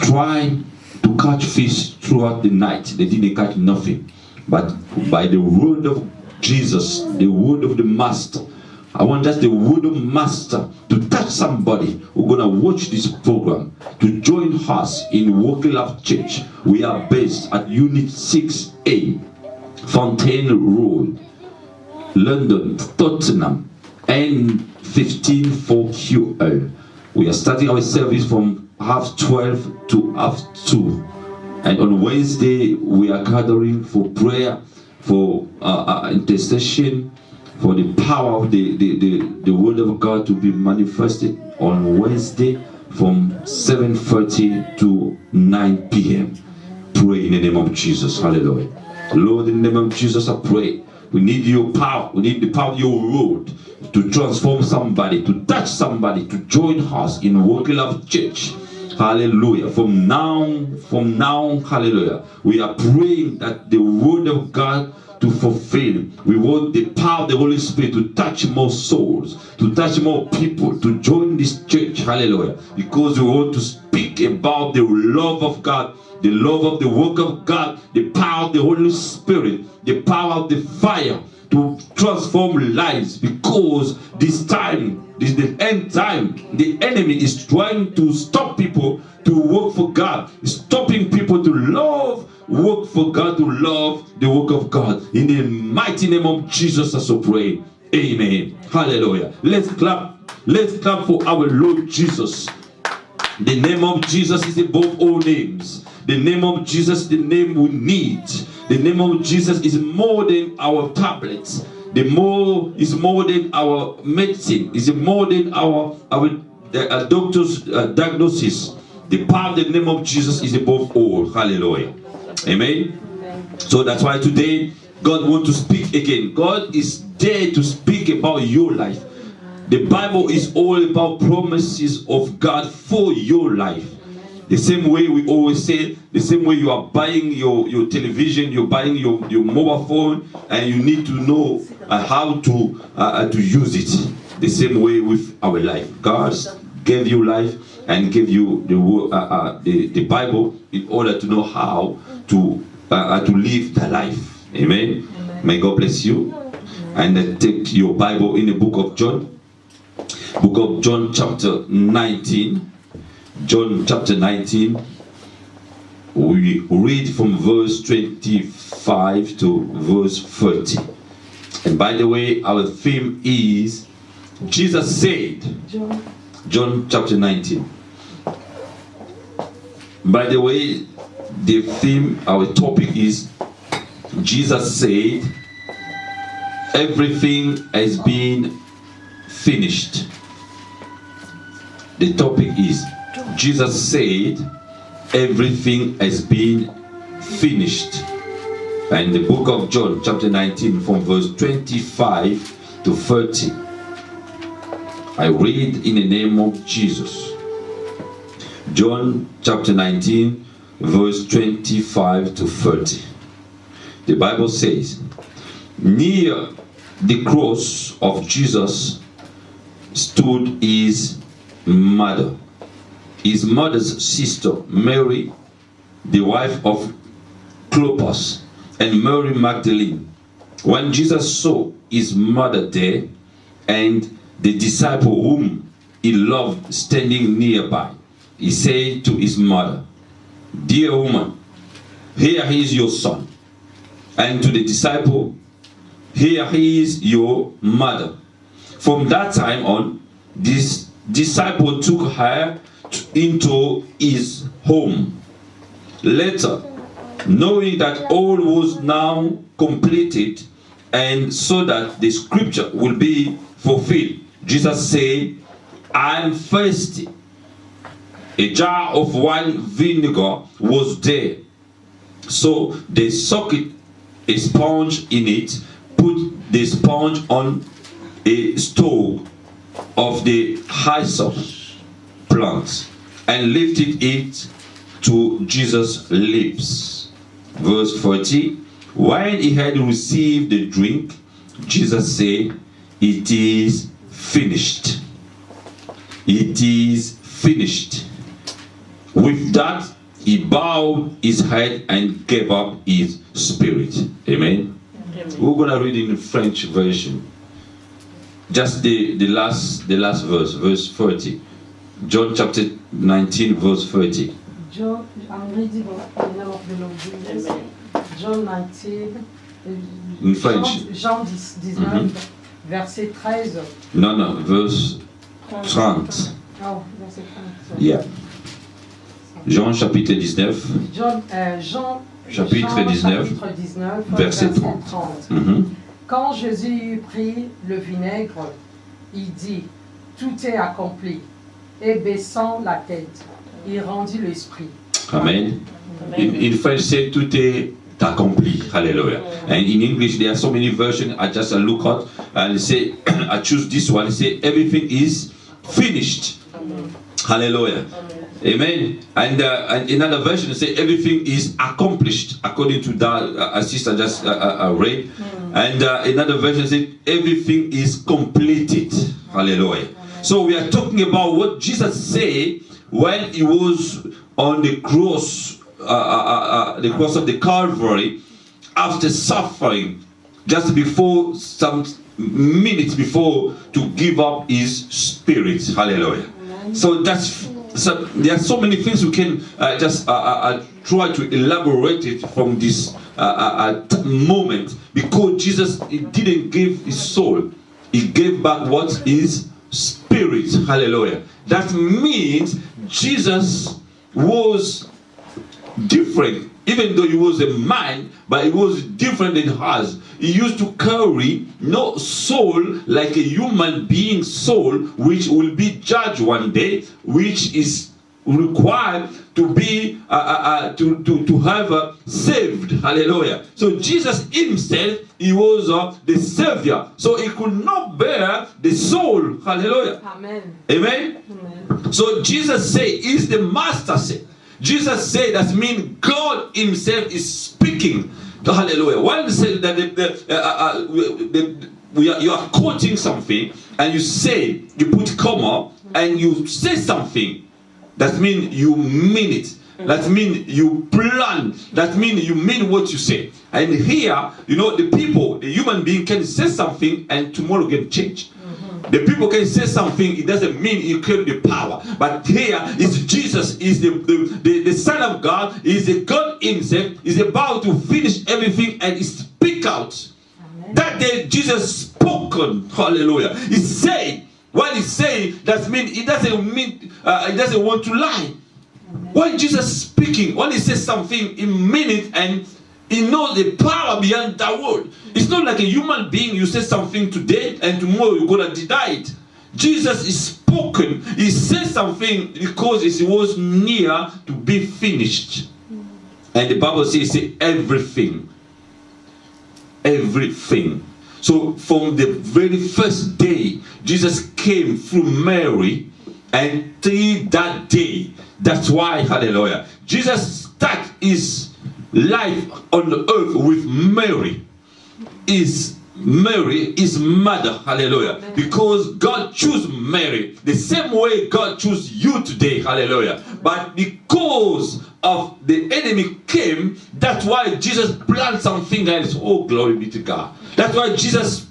tried to catch fish throughout the night. They didn't catch nothing. But by the word of Jesus, the word of the Master, I want just the word of Master to touch somebody who's going to watch this program, to join us in Walking Love Church. We are based at Unit 6A, Fontaine Road, London, Tottenham, N15 4QL. We are starting our service from 12:30 to 2:30. And on Wednesday, we are gathering for prayer, for intercession, for the power of the word of God to be manifested on Wednesday from 7:30 to 9 p.m. Pray in the name of Jesus. Hallelujah. Lord, in the name of Jesus, I pray. We need your power. We need the power of your word to transform somebody, to touch somebody, to join us in Walking Love Church. Hallelujah. From now, hallelujah, we are praying that the word of God to fulfill. We want the power of the Holy Spirit to touch more souls, to touch more people, to join this church. Hallelujah. Because we want to speak about the love of God, the love of the work of God, the power of the Holy Spirit, the power of the fire to transform lives. Because this time, this is the end time. The enemy is trying to stop people to work for God, stopping people to love, work for God, to love the work of God. In the mighty name of Jesus, I so pray. Amen. Hallelujah. Let's clap. Let's clap for our Lord Jesus. The name of Jesus is above all names. The name of Jesus is the name we need. The name of Jesus is more than our tablets. Is more than our medicine. Is more than our doctor's diagnosis. The power of the name of Jesus is above all. Hallelujah. Amen. So that's why today God wants to speak again. God is there to speak about your life. The Bible is all about promises of God for your life. The same way we always say, the same way you are buying your television, you're buying your mobile phone, and you need to know how to use it. The same way with our life. God gave you life and gave you the Bible in order to know how to live the life. Amen. May God bless you. And take your Bible in the book of John. Book of John chapter 19. John chapter 19. We read from verse 25 to verse 30. And by the way, our theme is Jesus said. John chapter 19. By the way, the theme, our topic is Jesus said, everything has been finished. The topic is Jesus said, everything has been finished. And the book of John chapter 19 from verse 25 to 30. I read in the name of Jesus. John chapter 19 verse 25 to 30. The Bible says, near the cross of Jesus stood his mother, his mother's sister Mary, the wife of Clopas, and Mary Magdalene. When Jesus saw his mother there and the disciple whom he loved standing nearby, he said to his mother, dear woman, here is your son. And to the disciple, here is your mother. From that time on, this disciple took her into his home. Later, knowing that all was now completed, and so that the scripture will be fulfilled, Jesus said, I am thirsty. A jar of wine vinegar was there. So they soaked a sponge in it, put the sponge on a stove of the hyssop plant, and lifted it to Jesus' lips. Verse 40. When he had received the drink, Jesus said, it is finished. It is finished. With that, he bowed his head and gave up his spirit. Amen. We're going to read in the French version. Just the last verse, verse 30. John chapter 19, verse 30. John, I'm reading in the name of the Lord Jesus. John 19, In French. Jean 19, verset 13. No, verse 30. Oh, verset 30. Yeah. Jean chapitre 19. Jean Chapitre 19, verset 30. Quand Jésus eut pris le vinaigre, il dit, tout est accompli. Et baissant la tête, il rendit l'esprit. Amen. In French, say tout est accompli. Hallelujah. And in English, there are so many versions. I just look at and say, I choose this one. Say, everything is finished. Hallelujah. Amen. And another version say everything is accomplished according to that sister just read. And another version say everything is completed. Hallelujah. So we are talking about what Jesus said when he was on the cross of the Calvary, after suffering, just before some minutes before to give up his spirit. Hallelujah. So there are so many things we can just try to elaborate it from this moment, because Jesus, he didn't give his soul, he gave back what? His spirit. Hallelujah. That means Jesus was different, even though he was a man, but he was different than us. He used to carry no soul like a human being soul, which will be judged one day, which is required to be to have saved. Hallelujah. So Jesus himself, he was the savior, so he could not bear the soul. Hallelujah. Amen. Amen. Amen. So Jesus say, he's the master. Say Jesus said, that means God himself is speaking. Hallelujah. When you say that you are quoting something and you say, you put comma and you say something, that means you mean it. That means you plan. That means you mean what you say. And here, you know, the people, the human being can say something and tomorrow can change. The people can say something, it doesn't mean you carry the power. But here is Jesus, is the Son of God, is the God himself, is about to finish everything and speak out. Amen. That day Jesus spoken, hallelujah. He said, what he said, that means it doesn't mean, it doesn't want to lie. Amen. When Jesus speaking, when he says something, he mean it, and he knows the power beyond that word. It's not like a human being, you say something today and tomorrow you're going to deny it. Jesus is spoken. He said something because it was near to be finished. And the Bible says everything. Everything. So from the very first day, Jesus came through Mary, and till that day, that's why, hallelujah, Jesus started his life on the earth with Mary. Is Mary, his mother, hallelujah. Amen. Because God chose Mary the same way God chose you today, hallelujah. But because of the enemy came, that's why Jesus planned something else. Oh, glory be to God. That's why Jesus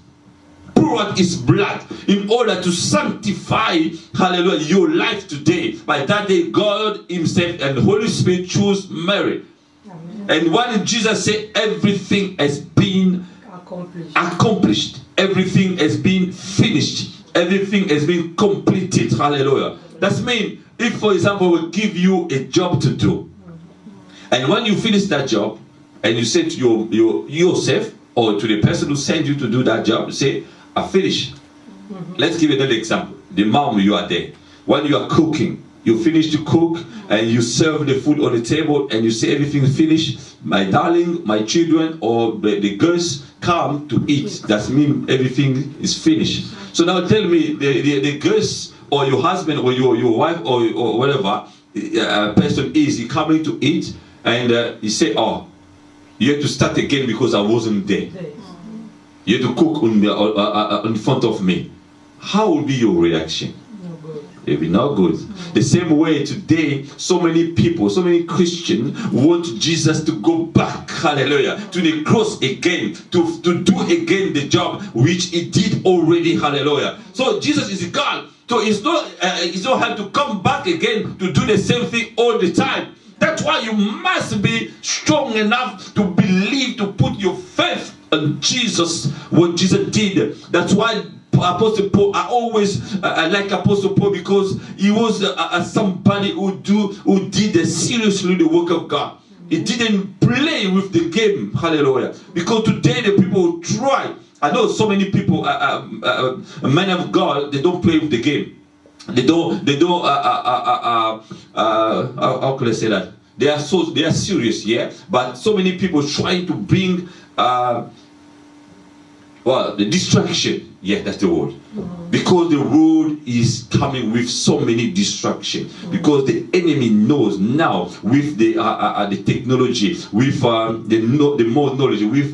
poured out his blood in order to sanctify, hallelujah, your life today. By that day, God himself and the Holy Spirit chose Mary. And when Jesus said everything has been accomplished, everything has been finished, everything has been completed, hallelujah. That means if, for example, we give you a job to do, and when you finish that job, and you say to yourself, or to the person who sent you to do that job, you say, I finished. Let's give another example. The mom, you are there. When you are cooking, you finish to cook and you serve the food on the table and you say everything is finished. My darling, my children, or the girls come to eat. That means everything is finished. So now tell me, the girls or your husband or your wife or whatever person is, he coming to eat and he say, oh, you have to start again because I wasn't there. You have to cook in front of me. How will be your reaction? It will be not good. The same way today, so many people, so many Christians want Jesus to go back, hallelujah, to the cross again, to do again the job which he did already, hallelujah. So Jesus is God. So it's not have to come back again to do the same thing all the time. That's why you must be strong enough to believe, to put your faith on Jesus, what Jesus did. That's why Apostle Paul, I always like Apostle Paul, because he was somebody who did seriously the work of God. He didn't play with the game, hallelujah. Because today the people try. I know so many people, men of God, they don't play with the game. They don't. How can I say that? They are serious, yeah. But so many people trying to bring the distraction. Yeah, that's the word. Because the world is coming with so many distractions. Because the enemy knows now with the technology, with the more knowledge, with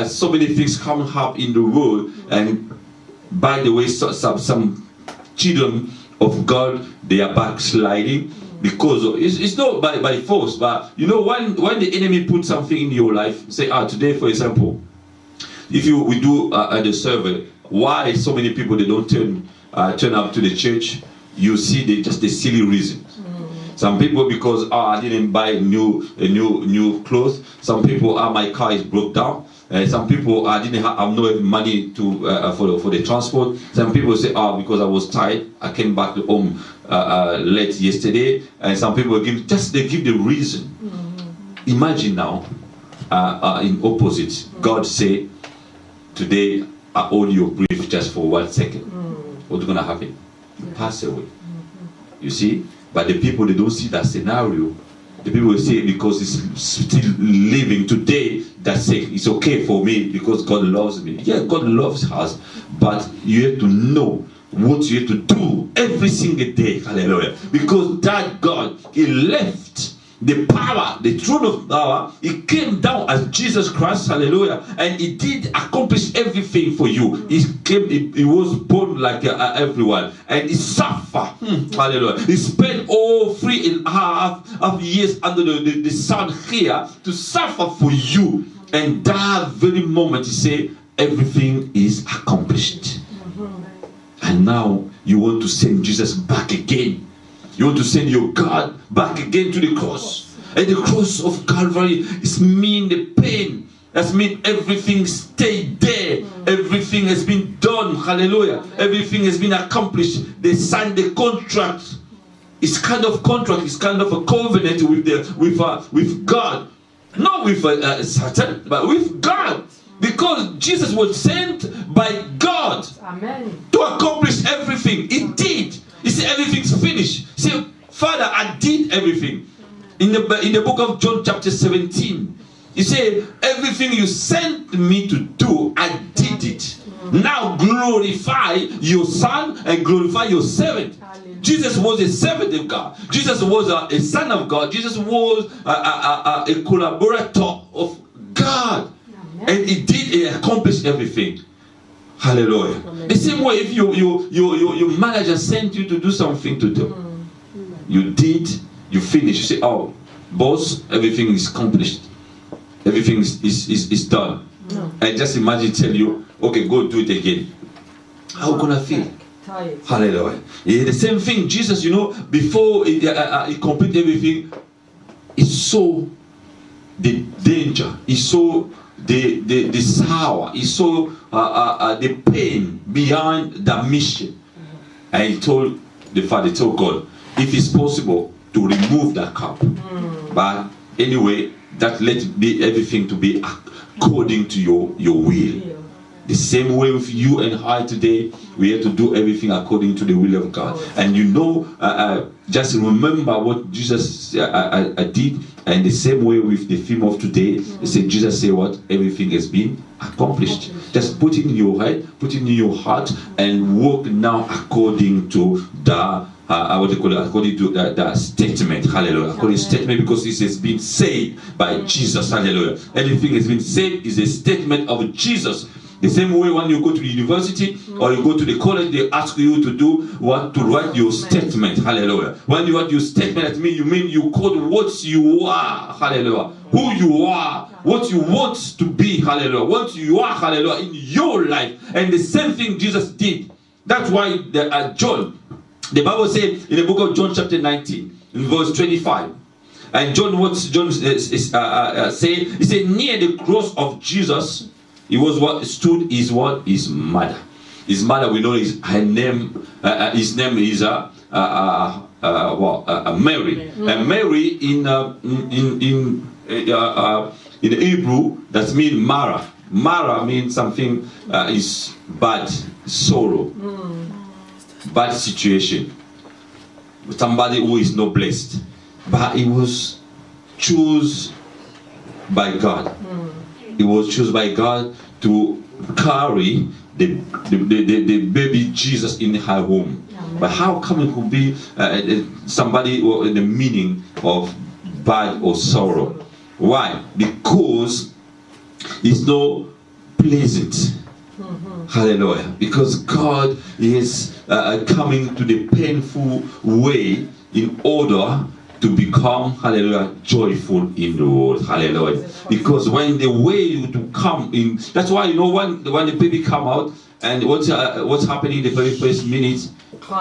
so many things coming up in the world. And by the way, some children of God, they are backsliding. Because it's not by force, but you know, when the enemy puts something in your life, say today, for example, if we do the survey, why so many people they don't turn up to the church, you see just the silly reason. Some people because I didn't buy new clothes. Some people my car is broke down. Some people I didn't have no money to for the transport. Some people say because I was tired, I came back to home late yesterday. And some people give the reason. Imagine now in opposite, God say, today I hold your breath just for 1 second. What's gonna happen? You pass away. You see? But the people, they don't see that scenario. The people will say, because it's still living today, that's it. It's okay for me because God loves me. Yeah, God loves us, but you have to know what you have to do every single day. Hallelujah. Because that God, he left the power, the throne of power, he came down as Jesus Christ, hallelujah, and he did accomplish everything for you. He was born like everyone, and he suffered, hallelujah. He spent all 3.5 years under the sun here to suffer for you, and that very moment he said, everything is accomplished. And now you want to send Jesus back again. You want to send your God back again to the cross. And the cross of Calvary is mean the pain. That means everything stayed there. Everything has been done. Hallelujah. Everything has been accomplished. They signed the contract. It's kind of contract. It's kind of a covenant with God. Not with Satan, but with God. Because Jesus was sent by God. Amen. To accomplish everything. He did. He said everything's finished. He said, Father, I did everything. In the book of John chapter 17, he said, everything you sent me to do, I did it. Now glorify your son and glorify your servant. Jesus was a servant of God. Jesus was a son of God. Jesus was a collaborator of God. And he accomplished everything. Hallelujah. The same way if your manager sent you to do something to do. You did, you finished. You say, oh, boss, everything is accomplished. Everything is done. And just imagine tell you, okay, go do it again. How gonna feel? Hallelujah. Yeah, the same thing, Jesus, you know, before he complete everything, he saw the danger. He saw the sour. He saw the pain behind the mission. And he told the Father, told God, if it's possible to remove that cup. But anyway, that let be everything to be according to your will. The same way with you and I today, we have to do everything according to the will of God. And you know, just remember what Jesus did. And the same way with the theme of today, they say, Jesus said what? Everything has been accomplished. Just put it in your head, put it in your heart, and walk now according to the what they call it, according to the statement. Hallelujah. According to statement, because this has been said by Jesus. Hallelujah. Everything has been said is a statement of Jesus. The same way when you go to the university or you go to the college, they ask you to do what? To write your statement. Hallelujah. When you write your statement, that means you code what you are. Hallelujah. Who you are, what you want to be. Hallelujah. What you are. Hallelujah. In your life. And the same thing Jesus did. That's why John, the Bible said in the book of John chapter 19, in verse 25. And John said, he said, near the cross of Jesus, it was what stood his mother. His mother, we know her name. His name is Mary. And Mary in Hebrew, that means Mara. Mara means something is bad, sorrow, bad situation. Somebody who is not blessed, but it was chosen by God. It was chosen by God to carry the baby Jesus in her womb. But how come it could be somebody in the meaning of bad or sorrow? Why? Because it's not pleasant. Hallelujah. Because God is coming to the painful way in order to become, hallelujah, joyful in the world. Hallelujah. Because when the way to come in, that's why, you know, when the baby come out, and what's happening the very first minute?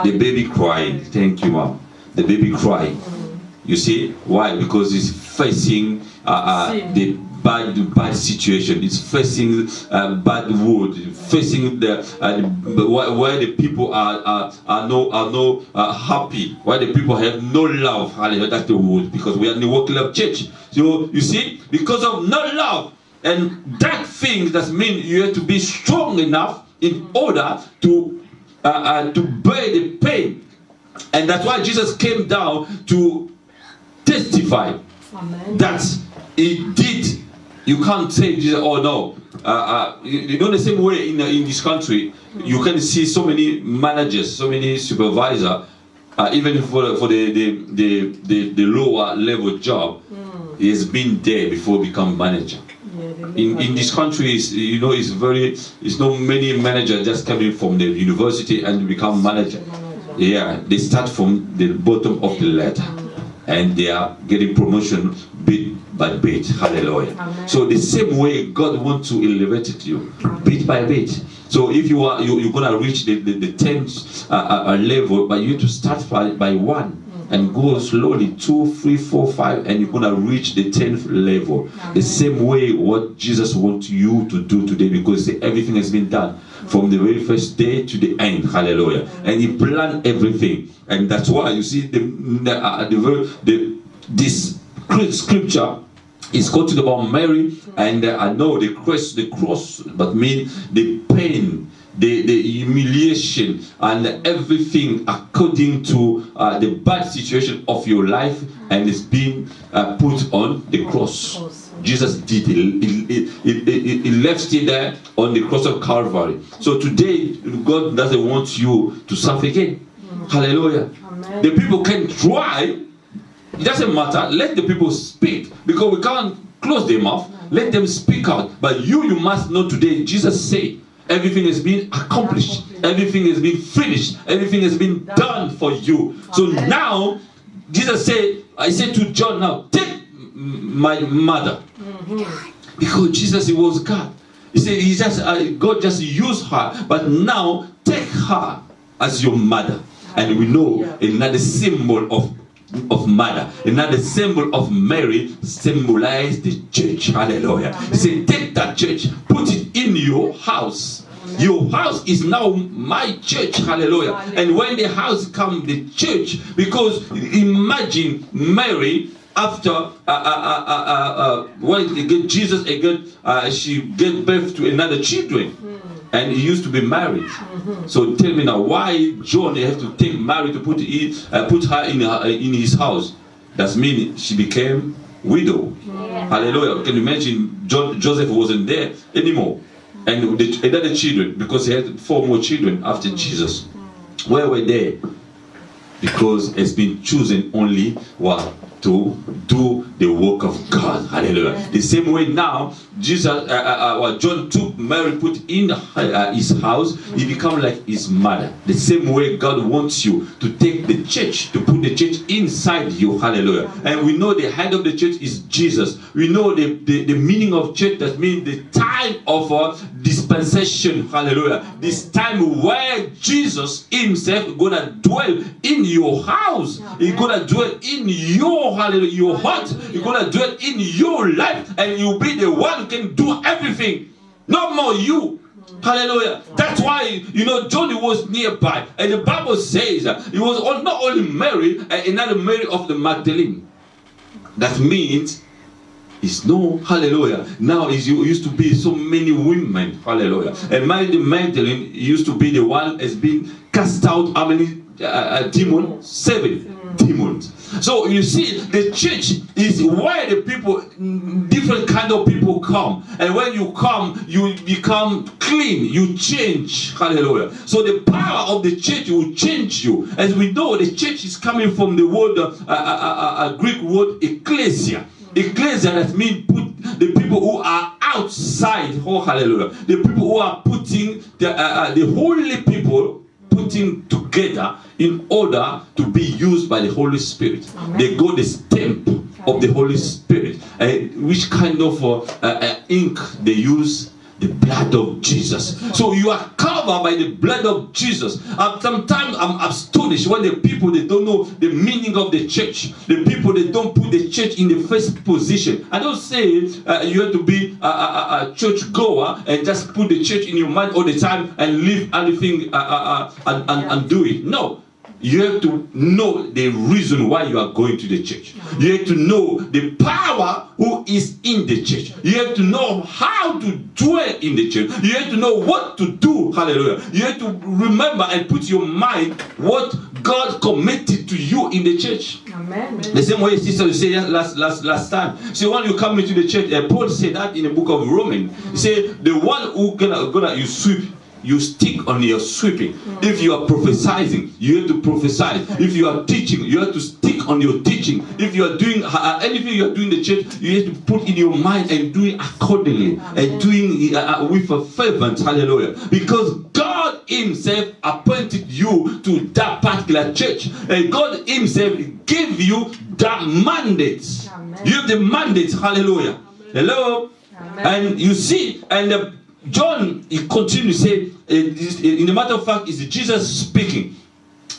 The baby crying. Thank you, Mom. The baby crying. You see? Why? Because it's facing the bad situation. It's facing bad wood. Facing the where the people are no happy. Where the people have no love. Hallelujah. That's the wood. Because we are in the Work Love Church. So you see, because of no love, and that thing that means you have to be strong enough in order to bear the pain. And that's why Jesus came down to testify. Amen. That he did. You can't say Jesus, oh no. You know, the same way in this country, you can see so many managers, so many supervisors, even for the lower level job, he has been there before become manager. In this country, you know, it's not many managers just coming from the university and become manager. Yeah, they start from the bottom of the ladder, and they are getting promotion bit by bit. Hallelujah. Amen. So the same way God wants to elevate you, bit by bit. So if you're gonna reach the 10th level, but you have to start by 1 and go slowly, 2, 3, 4, 5, and you're gonna reach the 10th level. Amen. The same way what Jesus wants you to do today, because everything has been done from the very first day to the end. Hallelujah. Amen. And He planned everything, and that's why you see this scripture is quoted about Mary, and I know the cross, but mean the pain, the humiliation, and everything according to the bad situation of your life, and it's being put on the cross. Jesus did it. He left it there on the cross of Calvary. So today, God doesn't want you to suffer again. Hallelujah. Amen. The people can try. It doesn't matter. Let the people speak, because we can't close their mouth. Let them speak out. But you must know today, Jesus said, everything has been accomplished. Everything has been finished. Everything has been done for you. So now, Jesus said, I said to John now, take my mother. Because Jesus, he was God. He said, God just used her. But now, take her as your mother. And we know another symbol of mother, another symbol of Mary, symbolize the church. Hallelujah. He said, take that church, put it in your house. Amen. Your house is now my church. Hallelujah. And when the house comes, the church, because imagine Mary, after when they get Jesus again, she gave birth to another children. And he used to be married. So tell me now, why John have to take Mary to put her in his house? That means she became widow. Yeah. Hallelujah. Can you imagine Joseph wasn't there anymore? And another children, because he had 4 more children after Jesus. Where were they? Because it's been chosen only to to do the work of God. Hallelujah. The same way now, John took Mary, put in his house, he became like his mother. The same way God wants you to take the church, to put the church inside you. Hallelujah. And we know the head of the church is Jesus. We know the meaning of church, that means the time of dispensation. Hallelujah. This time where Jesus himself is going to dwell in your house. He's going to dwell in your, hallelujah, your heart. He's going to dwell in your life, and you'll be the one who can do everything. No more you. Hallelujah. That's why, John was nearby. And the Bible says it was not only Mary, another Mary of the Magdalene. That means it's no, hallelujah. Now it used to be so many women, hallelujah. And Mary the Magdalene used to be the one has been cast out how many demons? 7 demons. So you see, the church is where the people, different kind of people come. And when you come, you become clean, you change. Hallelujah. So the power of the church will change you. As we know, the church is coming from the word, Greek word ecclesia. Ecclesia, that means the people who are outside. Oh, hallelujah. The people who are putting the holy people putting together in order to be used by the Holy Spirit. Amen. They got the stamp of the Holy Spirit. Which kind of ink they use? The blood of Jesus. So you are covered by the blood of Jesus. Sometimes I'm astonished when the people, they don't know the meaning of the church. The people, they don't put the church in the first position. I don't say you have to be a church goer and just put the church in your mind all the time and leave anything and do it. No. You have to know the reason why you are going to the church. You have to know the power who is in the church. You have to know how to dwell in the church. You have to know what to do. Hallelujah. You have to remember and put your mind what God committed to you in the church. Amen. The same way sister said last time. So when you come into the church, Paul said that in the book of Romans. He said the one who gonna you sweep, you stick on your sweeping. If you are prophesying, you have to prophesy. If you are teaching, you have to stick on your teaching. If you are doing anything you are doing in the church, you have to put in your mind and do it accordingly. And doing with a fervent, hallelujah. Because God himself appointed you to that particular church. And God himself gave you that mandate. Amen. You have the mandate, hallelujah. Amen. Hello? Amen. And you see, and John, he continues to say, in the matter of fact, it's Jesus speaking.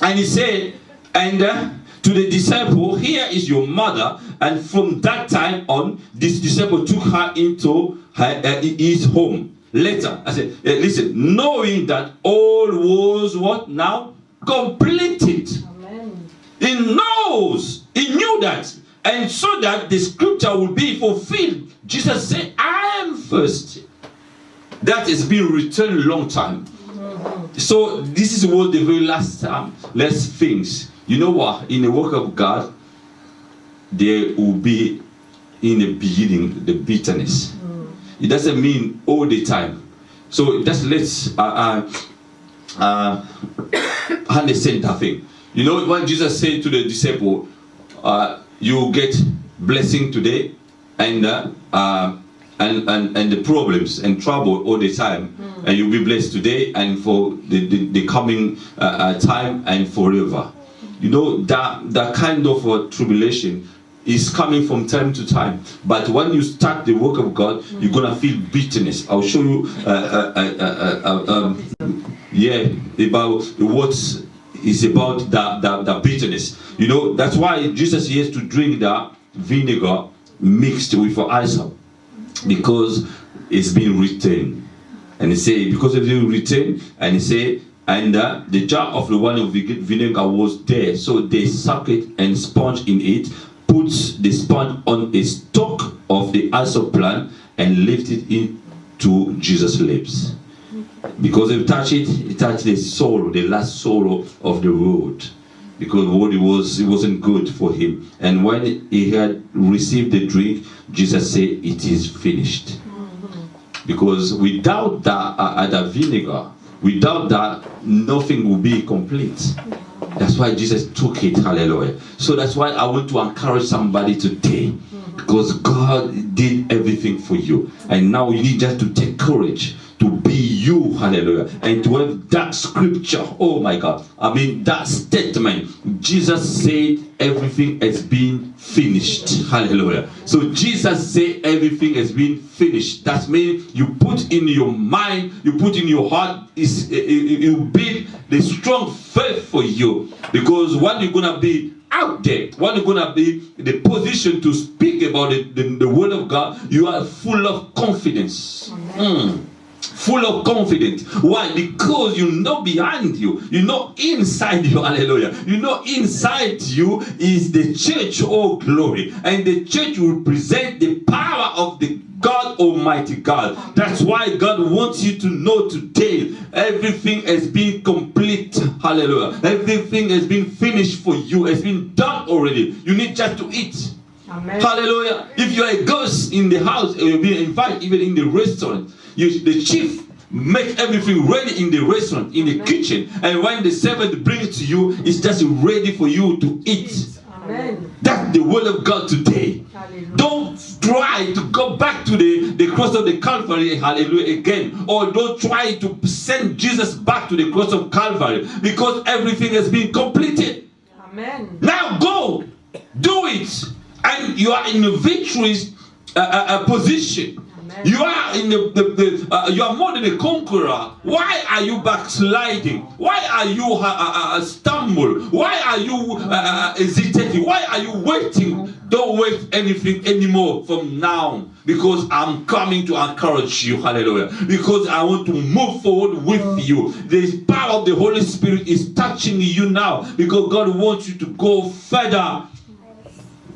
And he said, and to the disciple, here is your mother. And from that time on, this disciple took her into his home. Later, I said, listen, knowing that all was what now? Completed. Amen. He knew that. And so that the scripture will be fulfilled. Jesus said, I am thirsty. That has been written a long time. So this is what the very last things. You know what? In the work of God, there will be in the beginning the bitterness. It doesn't mean all the time. So let's understand that thing. You know when Jesus said to the disciple, you get blessing today, and the problems and trouble all the time, and you'll be blessed today and for the coming time and forever. You know that kind of tribulation is coming from time to time, but when you start the work of God, you're gonna feel bitterness. I'll show you about what is about the bitterness. You know, that's why Jesus has to drink the vinegar mixed with hyssop, because it's been written. And he say, because it's been written, and he say, and the jar of the wine of vinegar was there, so they suck it and sponge in it, put the sponge on a stalk of the hyssop plant, and lift it into Jesus' lips. Because if you touch it, it touched the sorrow, the last sorrow of the road. Because what it wasn't good for him. And when he had received the drink, Jesus said, it is finished. Because without that vinegar, without that, nothing will be complete. That's why Jesus took it. Hallelujah. So that's why I want to encourage somebody today. Because God did everything for you. And now you need just to take courage to be you. Hallelujah. And to have that scripture. Oh my God. I mean that statement. Jesus said everything has been finished. Hallelujah. So Jesus said everything has been finished. That means you put in your mind, you put in your heart, you build the strong faith for you. Because when you're going to be out there, when you're going to be in the position to speak about the word of God, you are full of confidence. Full of confidence. Why? Because you know behind you, you know inside you, hallelujah, you know inside you is the church, oh glory, and the church will represent the power of the God Almighty God. That's why God wants you to know today everything has been complete. Hallelujah. Everything has been finished for you. It's been done already. You need just to eat. Amen. Hallelujah. If you're a guest in the house, you'll be invited even in the restaurant. The chief make everything ready in the restaurant, in the kitchen, and when the servant brings to you, it's just ready for you to eat. Amen. That's the word of God today. Hallelujah. Don't try to go back to the cross of the Calvary, hallelujah, again. Or don't try to send Jesus back to the cross of Calvary, because everything has been completed. Amen. Now go, do it, and you are in a victorious position. You are in you are more than a conqueror. Why are you backsliding? Why are you stumble? Why are you hesitating? Why are you waiting? Don't wait anything anymore from now, because I'm coming to encourage you. Hallelujah. Because I want to move forward with you. The power of the Holy Spirit is touching you now, because God wants you to go further.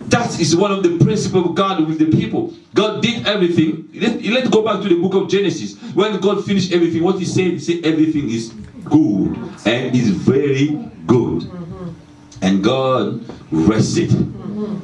That is one of the principles of God with the people. God did everything. Let's go back to the book of Genesis. When God finished everything, what he said everything is good and is very good. And God rested.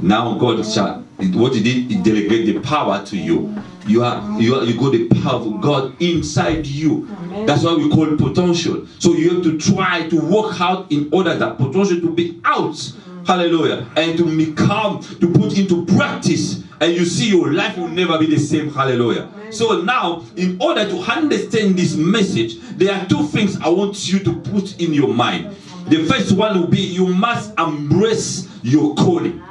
Now God shall, what he did, he delegated the power to you. You got the power of God inside you. That's why we call it potential. So you have to try to work out in order that potential to be out. Hallelujah. And to become, to put into practice. And you see your life will never be the same. Hallelujah. Amen. So now, in order to understand this message, there are two things I want you to put in your mind. Amen. The first one will be, you must embrace your calling.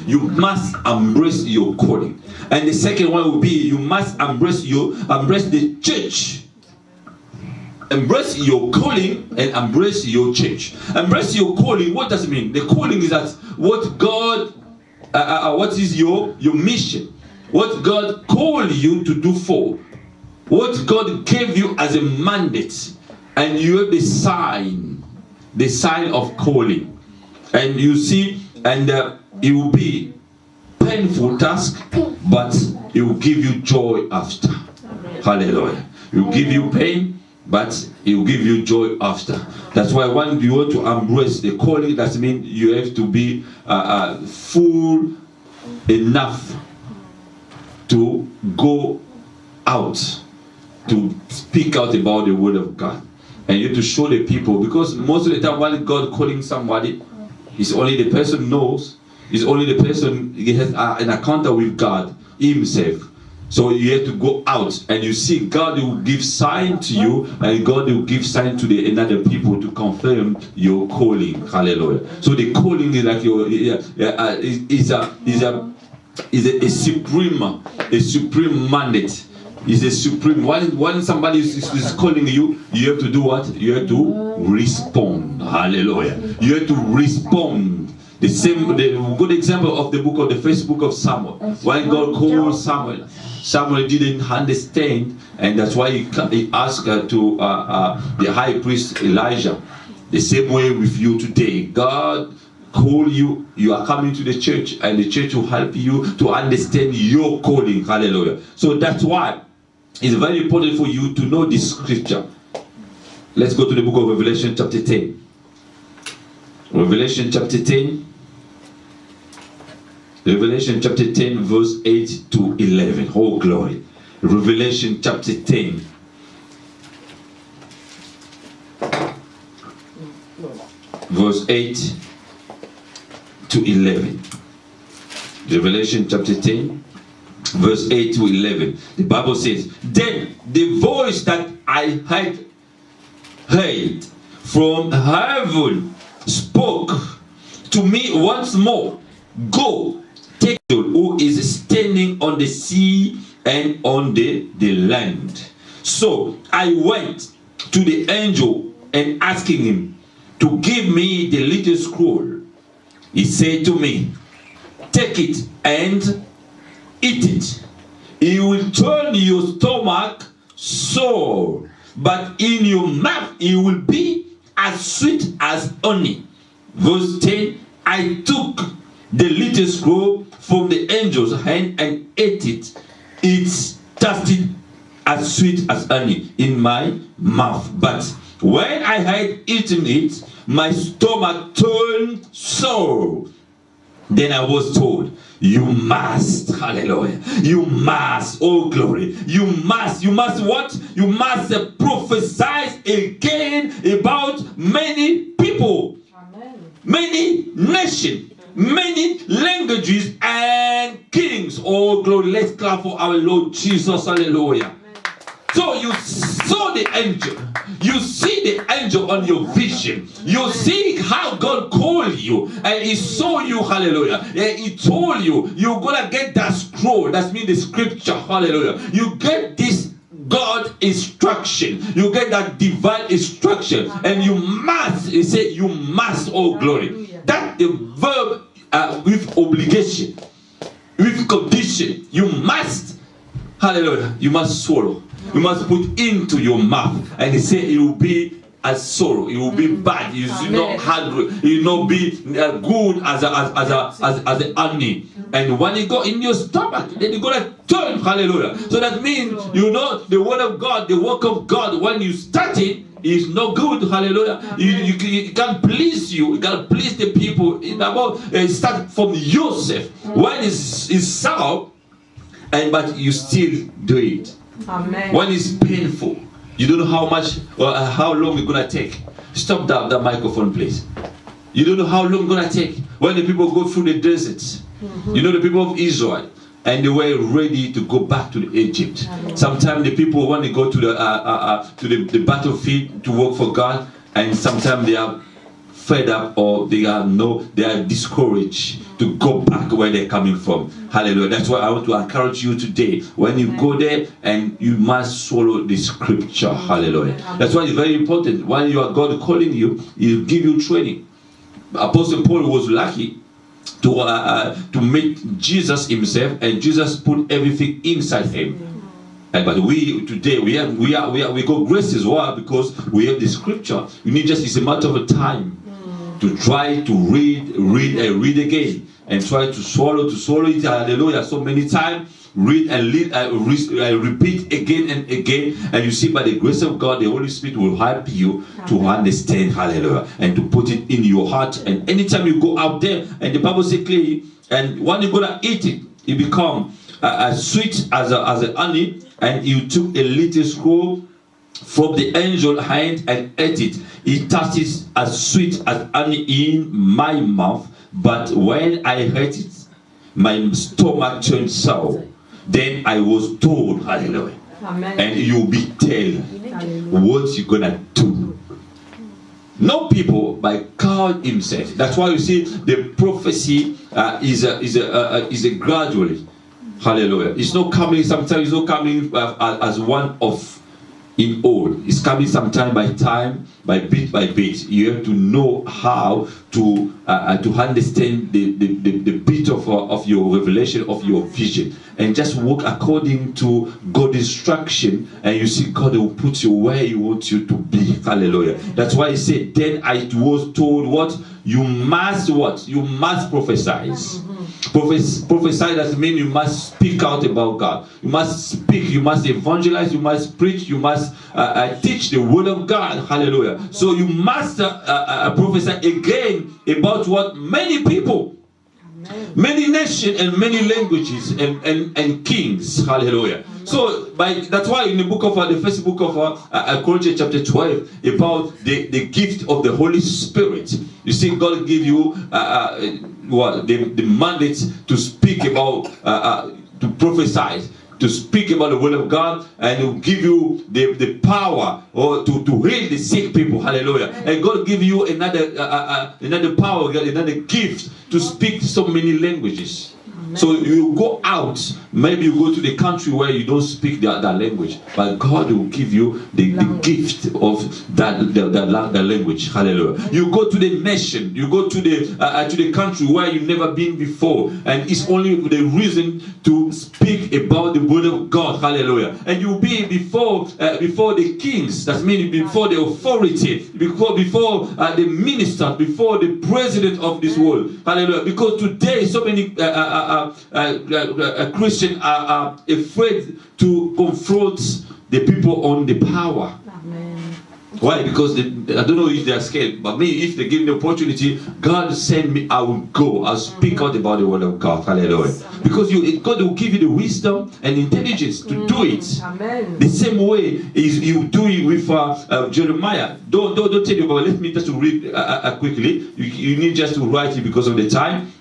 You must embrace your calling. And the second one will be, you must embrace the church. Embrace your calling and embrace your church. Embrace your calling. What does it mean? The calling is that what God, what is your mission? What God called you to do for? What God gave you as a mandate, and you have the sign of calling. And you see, and it will be painful task, but it will give you joy after. Hallelujah. It will give you pain, but it will give you joy after. That's why when you want to embrace the calling, that means you have to be full enough to go out, to speak out about the word of God. And you have to show the people, because most of the time when God calling somebody, it's only the person knows, it's only the person he has an encounter with God himself. So you have to go out, and you see God will give sign to you, and God will give sign to the another people to confirm your calling. Hallelujah. So the calling is like your is a supreme mandate. Is a supreme. When somebody is calling you, you have to do what? You have to respond. Hallelujah. You have to respond. The good example of the first book of Samuel. When God called Samuel, Samuel didn't understand, and that's why he asked to the high priest Elijah. The same way with you today. God call you, you are coming to the church, and the church will help you to understand your calling. Hallelujah. So that's why it's very important for you to know this scripture. Let's go to the book of Revelation chapter 10. Revelation chapter 10. Revelation chapter 10 verse 8 to 11. Oh glory. Revelation chapter 10. verse 8 to 11. Revelation chapter 10, verse 8 to 11. The Bible says, then the voice that I had heard from heaven spoke to me once more, go, take the who is standing on the sea and on the land. So I went to the angel and asking him to give me the little scroll. He said to me, take it and eat it. It will turn your stomach sour, but in your mouth it will be as sweet as honey. Verse 10, I took the little scroll from the angel's hand and ate it. It tasted as sweet as honey in my mouth. But when I had eaten it, my stomach turned sour. Then I was told, you must, hallelujah, you must, oh glory, you must what? You must prophesy again about many people, Amen. many nations, many languages and kings. Oh glory, let's clap for our Lord Jesus, hallelujah. Amen. So you saw the angel. You see the angel on your vision. You see how God called you. And he saw you, hallelujah. And he told you, you're going to get that scroll. That means the scripture, hallelujah. You get this God instruction. You get that divine instruction. And you must, he said, you must, oh glory. Hallelujah. That the verb with obligation, with condition. You must, hallelujah, you must swallow. You must put into your mouth. And he said it will be as sorrow. It will be bad. You will not hungry. It will not be good as a honey. And when it go in your stomach, then you're going to turn. Hallelujah. So that means, you know, the word of God, the work of God, when you start it, is not good. Hallelujah. You can't please you. You can't please the people. It's about start from yourself. When it's sour, but you still do it. Amen. When it's painful, you don't know how much or how long it's gonna take. Stop that microphone, please. You don't know how long it's gonna take. When the people go through the deserts, you know the people of Israel, and they were ready to go back to Egypt. Sometimes the people when they go to the battlefield to work for God, and sometimes they are fed up or they are discouraged to go back where they're coming from. Hallelujah. That's why I want to encourage you today. When you go there, and you must swallow the scripture. Hallelujah. That's why it's very important. When you are God calling you, He'll give you training. Apostle Paul was lucky to meet Jesus himself, and Jesus put everything inside him. But we today we got graces. Why? Because we have the scripture. You need it's a matter of time to try to read again, and try to swallow it. Hallelujah. So many times, read and repeat again and again, and you see by the grace of God, the Holy Spirit will help you to understand. Hallelujah, and to put it in your heart. And anytime you go out there, and the Bible says clearly, and when you're gonna eat it, it become as sweet as a honey. And you took a little scroll from the angel's hand and ate it. It tasted as sweet as honey in my mouth, but when I ate it, my stomach turned sour. Then I was told, hallelujah, Amen. and you'll be told what you're gonna do. No people by God himself. That's why you see the prophecy is a gradually. Hallelujah. It's not coming, sometimes it's not coming as one of in all. It's coming sometime by bit by bit. You have to know how to understand the bit of your revelation, of your vision, and just walk according to God's instruction, and you see God will put you where He wants you to be. Hallelujah. That's why He said, then I was told what? You must what? You must prophesy. Prophesy doesn't mean you must speak out about God. You must speak, you must evangelize, you must preach, you must teach the word of God. Hallelujah. So you must prophesy again about what many people. Many nations and many languages and kings. Hallelujah. So that's why in the book of the first book of Corinthians chapter 12 about the gift of the Holy Spirit. You see, God give you the mandate to speak about to prophesy, to speak about the word of God, and He will give you the power or to heal the sick people. Hallelujah. And God give you another power, another gift to speak so many languages. So you go out, maybe you go to the country where you don't speak that language, but God will give you the gift of that language. Hallelujah. You go to the nation, you go to the country where you've never been before, and it's only the reason to speak about the word of God. Hallelujah. And you'll be before the kings, that means before the authority, before the minister, before the president of this world. Hallelujah. Because today so many Christians are afraid to confront the people on the power. Amen. Why? Because I don't know if they are scared, but me, if they give me the opportunity, God send me, I will go. I'll speak out about the word of God. Hallelujah. Because God will give you the wisdom and intelligence to do it. Amen. The same way you do it with Jeremiah. Don't tell you about. Let me just read quickly. You need just to write it because of the time.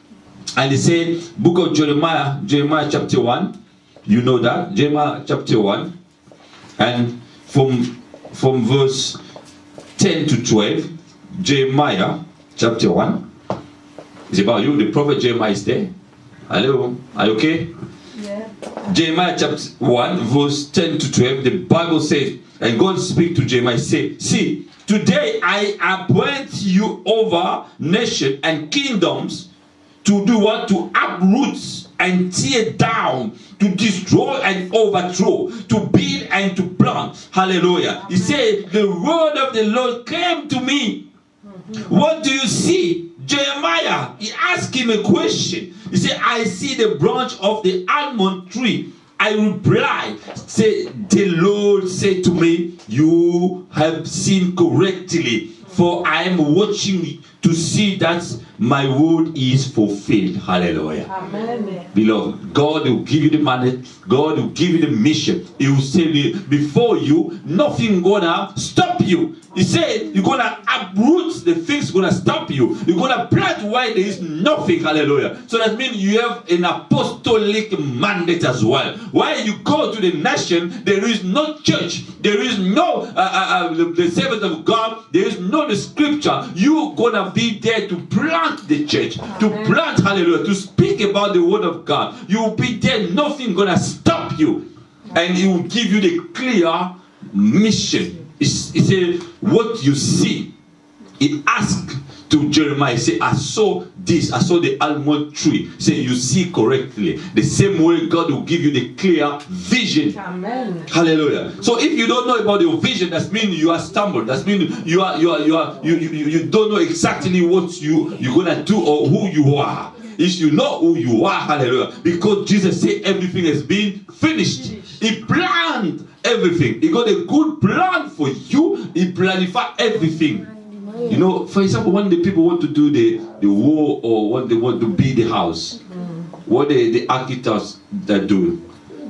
And they say, book of Jeremiah chapter 1. You know that. Jeremiah chapter 1. And from verse 10 to 12, Jeremiah chapter 1. It's about you. The prophet Jeremiah is there. Hello? Are you okay? Yeah. Jeremiah chapter 1, verse 10 to 12. The Bible says, and God speak to Jeremiah, say, see, today I appoint you over nations and kingdoms to do what? To uproot and tear down, to destroy and overthrow, to build and to plant. Hallelujah. He said, the word of the Lord came to me. What do you see? Jeremiah, he asked him a question. He said, I see the branch of the almond tree. I replied, say, the Lord said to me, you have seen correctly, for I am watching to see that my word is fulfilled. Hallelujah. Amen. Beloved, God will give you the mandate. God will give you the mission. He will say before you, nothing gonna stop you. He said, you're gonna uproot the things gonna stop you. You're gonna plant where there is nothing. Hallelujah. So that means you have an apostolic mandate as well. While you go to the nation, there is no church. There is no the servant of God. There is no the scripture. You're gonna be there to plant the church, to plant, hallelujah, to speak about the word of God. You will be there. Nothing gonna stop you, and He will give you the clear mission. It's a, what you see. He asked to Jeremiah, say, I saw this, I saw the almond tree. Say, you see correctly. The same way God will give you the clear vision. Amen. Hallelujah. So if you don't know about your vision, that means you are stumbled. That means you don't know exactly what you're gonna do or who you are. If you know who you are, hallelujah. Because Jesus said everything has been finished. He planned everything. He got a good plan for you. He planified everything. You know, for example, when the people want to do the wall or when they want to build the house, what the architects that do,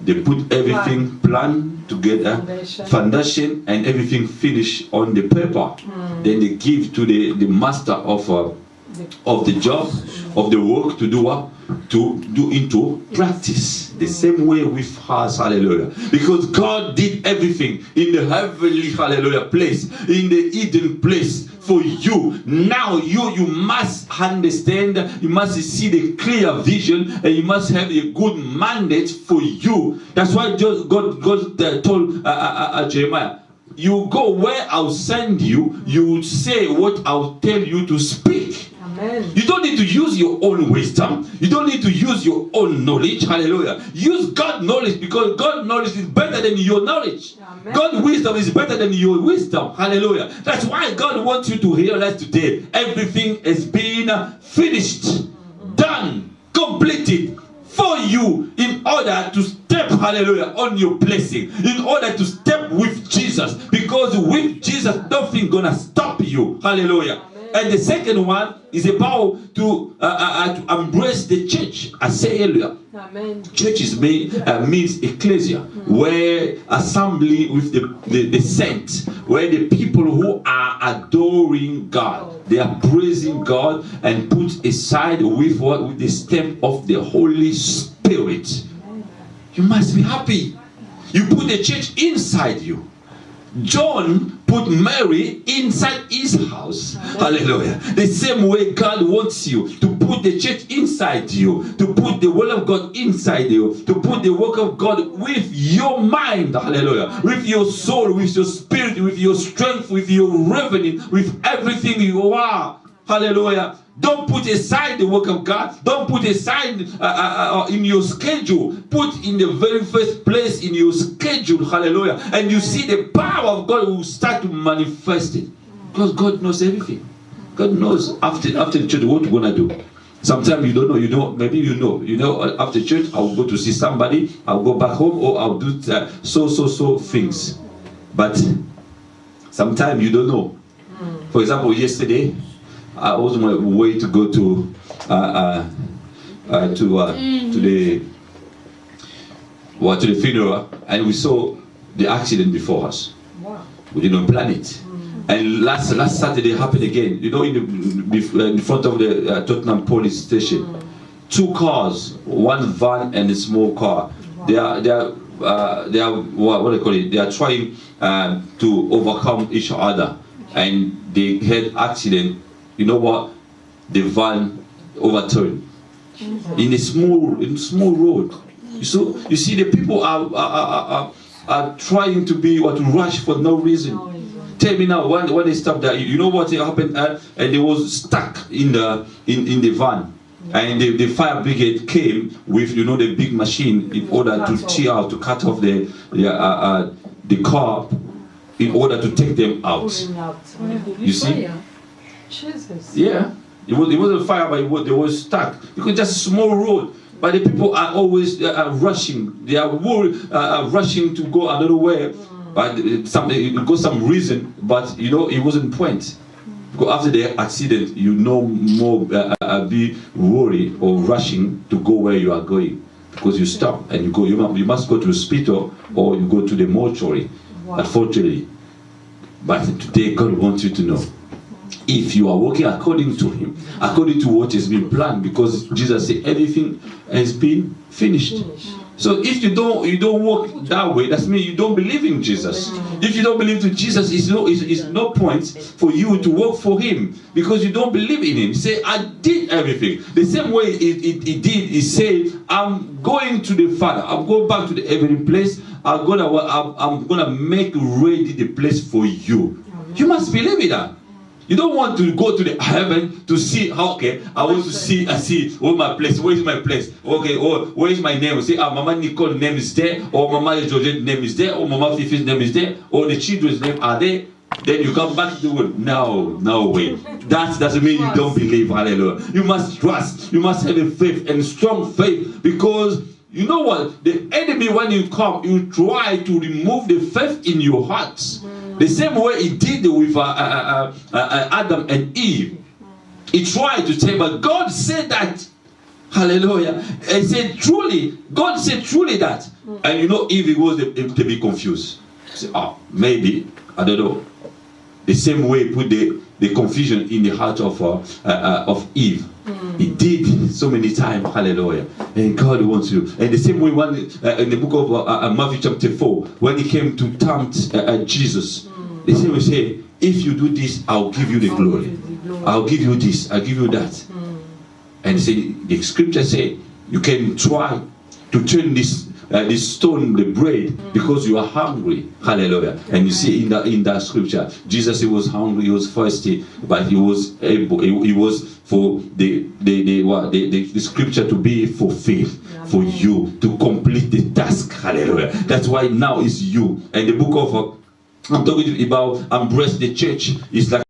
they put everything planned together, foundation and everything finished on the paper. Then they give to the master of the job, of the work, to do what? To do into practice. The same way with us, hallelujah. Because God did everything in the heavenly, hallelujah, place, in the Eden place for you. Now you must understand, you must see the clear vision, and you must have a good mandate for you. That's why God told Jeremiah, you go where I'll send you, you will say what I'll tell you to speak. Amen. You don't need to use your own wisdom. You don't need to use your own knowledge. Hallelujah. Use God's knowledge, because God's knowledge is better than your knowledge. Amen. God's wisdom is better than your wisdom. Hallelujah. That's why God wants you to realize today everything has been finished, done, completed for you, in order to step, hallelujah, on your blessing, in order to step with Jesus, because with Jesus nothing gonna stop you. Hallelujah. Amen. And the second one is about to embrace the church. I said earlier, Amen. church means ecclesia, where assembly with the saints, where the people who are adoring God, they are praising God and put aside with what? With the stamp of the Holy Spirit. You must be happy. You put the church inside you. John put Mary inside his house. Hallelujah. The same way God wants you to put the church inside you, to put the word of God inside you, to put the work of God with your mind. Hallelujah. With your soul, with your spirit, with your strength, with your revenue, with everything you are. Hallelujah. Don't put aside the work of God. Don't put aside in your schedule. Put in the very first place in your schedule. Hallelujah. And you see the power of God will start to manifest it. Because God knows everything. God knows after the church what you're going to do. Sometimes you don't know. You know, maybe you know. You know, after church, I'll go to see somebody. I'll go back home, or I'll do so things. But sometimes you don't know. For example, yesterday, I was on my way to go to the funeral, and we saw the accident before us. Wow. We didn't plan it. And last Saturday happened again. You know, in front of the Tottenham police station, 2 cars, 1 van and a small car. They are what do they call it? They are trying to overcome each other, and they had accident. You know what? The van overturned in a small road. You see, the people are trying to to rush for no reason. Tell me now, when they stopped there, you know what happened? And they was stuck in the van, and the fire brigade came with the big machine in order to tear out, to cut off the car, in order to take them out. You see? Jesus. Yeah, it wasn't fire, but they were stuck because just a small road. But the people are always rushing. They are rushing to go another way, but it got some reason. But it wasn't point. Because after the accident, more be worried or rushing to go where you are going, because you stop and you go. You must go to the hospital or you go to the mortuary. Wow. Unfortunately, but today God wants you to know. If you are working according to Him, according to what has been planned, because Jesus said everything has been finished. So if you don't work that way, that means you don't believe in Jesus. If you don't believe in Jesus, it's no point for you to work for Him, because you don't believe in Him. Say, I did everything. The same way he did, he said, I'm going to the Father. I'm going back to the heavenly place. I'm gonna make ready the place for you. You must believe in that. You don't want to go to the heaven to see how, I want to see, where my place, where is my place? Okay, or where is my name? Say, Mama Nicole's name is there, or Mama Georgette's name is there, or Mama Fifi's name is there, or the children's name are there. Then you come back to the world. No way. That doesn't mean you don't believe. Hallelujah. You must trust. You must have a faith, and strong faith, because you know what? The enemy, when you come, you try to remove the faith in your hearts. The same way he did with Adam and Eve. He tried to say, but God said that. Hallelujah. He said, truly, God said truly that. And Eve was to be confused. Say, maybe, I don't know. The same way he put the confusion in the heart of Eve. He did so many times. Hallelujah. And God wants you. And the same way in the book of Matthew chapter 4, when he came to tempt Jesus, the same way say, if you do this, I'll give you the glory. I'll give you this, I'll give you that. And the scripture say, you can try to turn this stone, the bread, because you are hungry. Hallelujah. And you see in that scripture, Jesus, he was hungry, he was thirsty, but he was able. He was for the scripture to be fulfilled for you to complete the task. Hallelujah. That's why now it's you. And the book of I'm talking about embrace the church. It's like